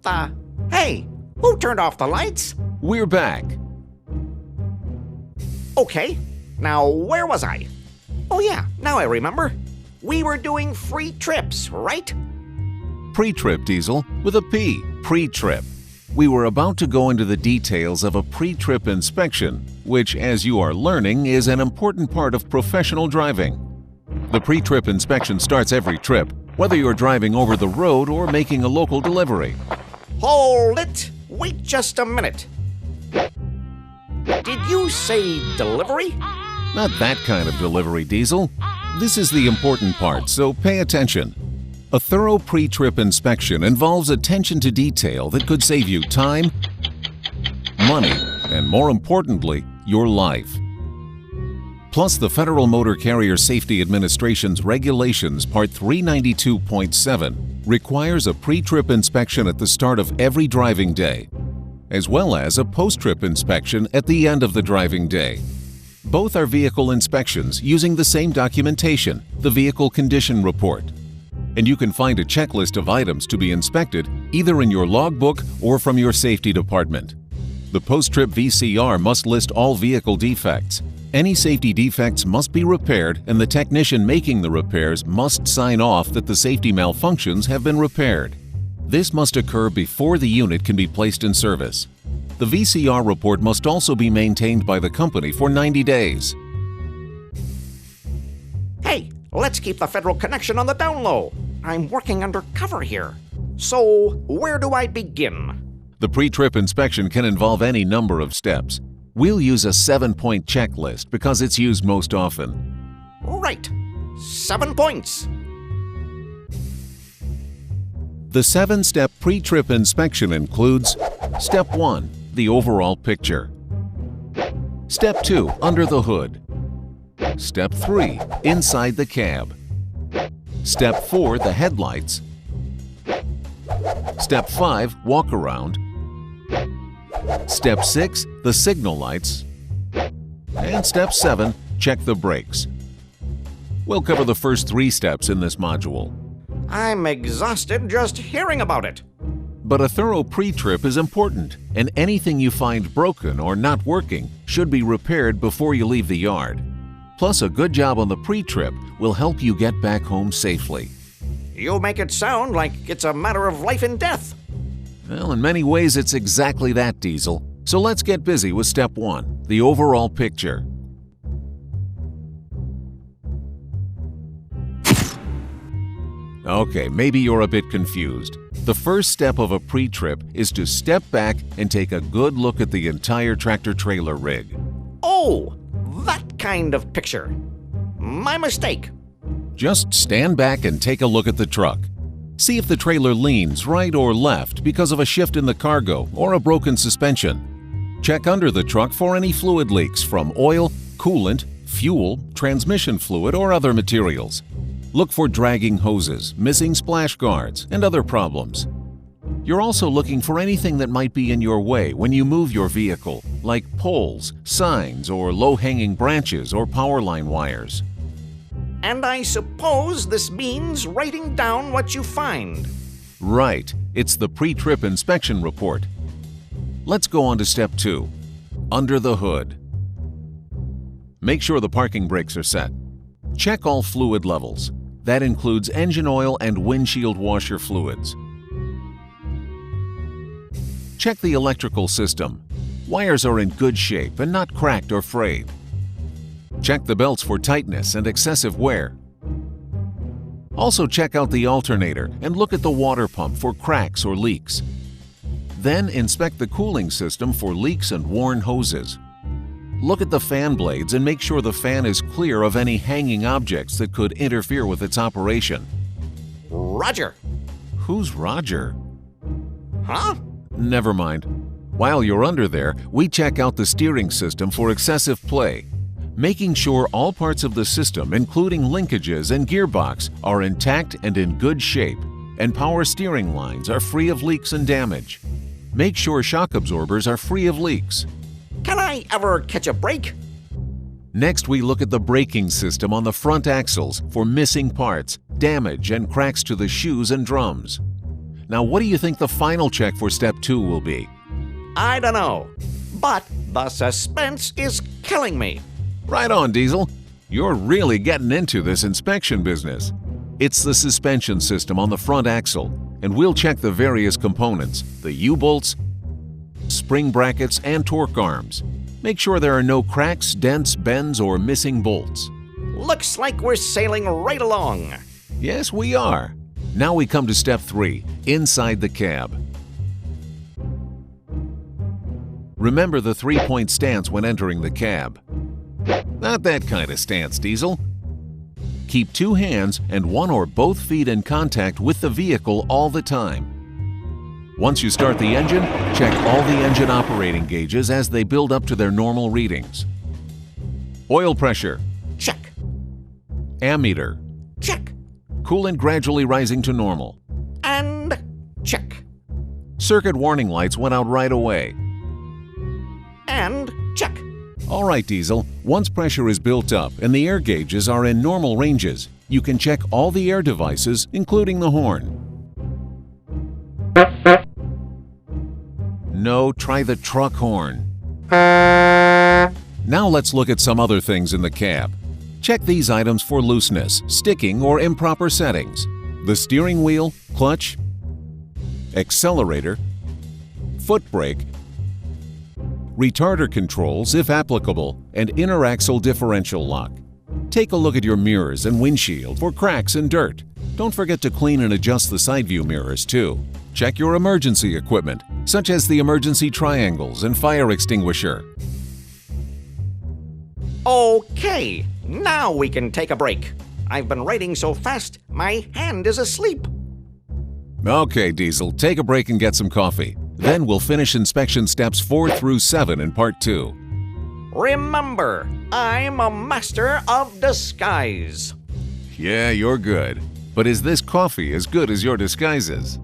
What the? Hey, who turned off the lights? We're back. Okay, now where was I? Oh yeah, now I remember. We were doing free trips, right? Pre-trip, Diesel, with a P, pre-trip. We were about to go into the details of a pre-trip inspection, which, as you are learning, is an important part of professional driving. The pre-trip inspection starts every trip, whether you're driving over the road or making a local delivery. Hold it! Wait just a minute. Did you say delivery? Not that kind of delivery, Diesel. This is the important part, so pay attention. A thorough pre-trip inspection involves attention to detail that could save you time, money, and more importantly, your life. Plus, the Federal Motor Carrier Safety Administration's Regulations Part 392.7 requires a pre-trip inspection at the start of every driving day, as well as a post-trip inspection at the end of the driving day. Both are vehicle inspections using the same documentation, the Vehicle Condition Report. And you can find a checklist of items to be inspected either in your logbook or from your safety department. The post-trip VCR must list all vehicle defects. Any safety defects must be repaired, and the technician making the repairs must sign off that the safety malfunctions have been repaired. This must occur before the unit can be placed in service. The VCR report must also be maintained by the company for 90 days. Hey, let's keep the federal connection on the down low. I'm working undercover here. So, where do I begin? The pre-trip inspection can involve any number of steps. We'll use a 7-point checklist because it's used most often. Right. 7 points. The 7-step pre-trip inspection includes Step 1, the overall picture. Step 2, under the hood. Step 3, inside the cab. Step 4, the headlights. Step 5, walk around. Step 6, the signal lights. And Step 7, check the brakes. We'll cover the first 3 steps in this module. I'm exhausted just hearing about it. But a thorough pre-trip is important, and anything you find broken or not working should be repaired before you leave the yard. Plus, a good job on the pre-trip will help you get back home safely. You make it sound like it's a matter of life and death. Well, in many ways, it's exactly that, Diesel. So let's get busy with Step 1, the overall picture. Okay, maybe you're a bit confused. The first step of a pre-trip is to step back and take a good look at the entire tractor-trailer rig. Oh, that kind of picture. My mistake. Just stand back and take a look at the truck. See if the trailer leans right or left because of a shift in the cargo or a broken suspension. Check under the truck for any fluid leaks from oil, coolant, fuel, transmission fluid, or other materials. Look for dragging hoses, missing splash guards, and other problems. You're also looking for anything that might be in your way when you move your vehicle, like poles, signs, or low-hanging branches or power line wires. And I suppose this means writing down what you find. Right. It's the pre-trip inspection report. Let's go on to Step 2, under the hood. Make sure the parking brakes are set. Check all fluid levels. That includes engine oil and windshield washer fluids. Check the electrical system. Wires are in good shape and not cracked or frayed. Check the belts for tightness and excessive wear. Also check out the alternator and look at the water pump for cracks or leaks. Then inspect the cooling system for leaks and worn hoses. Look at the fan blades and make sure the fan is clear of any hanging objects that could interfere with its operation. Roger. Who's Roger? Huh? Never mind. While you're under there, we check out the steering system for excessive play, making sure all parts of the system, including linkages and gearbox, are intact and in good shape, and power steering lines are free of leaks and damage. Make sure shock absorbers are free of leaks. Can I ever catch a break? Next, we look at the braking system on the front axles for missing parts, damage, and cracks to the shoes and drums. Now, what do you think the final check for Step 2 will be? I don't know, but the suspense is killing me. Right on, Diesel. You're really getting into this inspection business. It's the suspension system on the front axle, and we'll check the various components, the U-bolts, spring brackets, and torque arms. Make sure there are no cracks, dents, bends, or missing bolts. Looks like we're sailing right along. Yes, we are. Now we come to Step 3, inside the cab. Remember the 3-point stance when entering the cab. Not that kind of stance, Diesel. Keep 2 hands and 1 or both feet in contact with the vehicle all the time. Once you start the engine, check all the engine operating gauges as they build up to their normal readings. Oil pressure. Check. Ammeter. Check. Coolant gradually rising to normal. And check. Circuit warning lights went out right away. And check. All right, Diesel. Once pressure is built up and the air gauges are in normal ranges, you can check all the air devices, including the horn. No, try the truck horn. Now let's look at some other things in the cab. Check these items for looseness, sticking, or improper settings. The steering wheel, clutch, accelerator, foot brake, retarder controls if applicable, and inner axle differential lock. Take a look at your mirrors and windshield for cracks and dirt. Don't forget to clean and adjust the side view mirrors too. Check your emergency equipment, such as the emergency triangles and fire extinguisher. Okay, now we can take a break. I've been writing so fast, my hand is asleep. Okay, Diesel, take a break and get some coffee. Then we'll finish inspection steps 4 through 7 in Part 2. Remember, I'm a master of disguise. Yeah, you're good. But is this coffee as good as your disguises?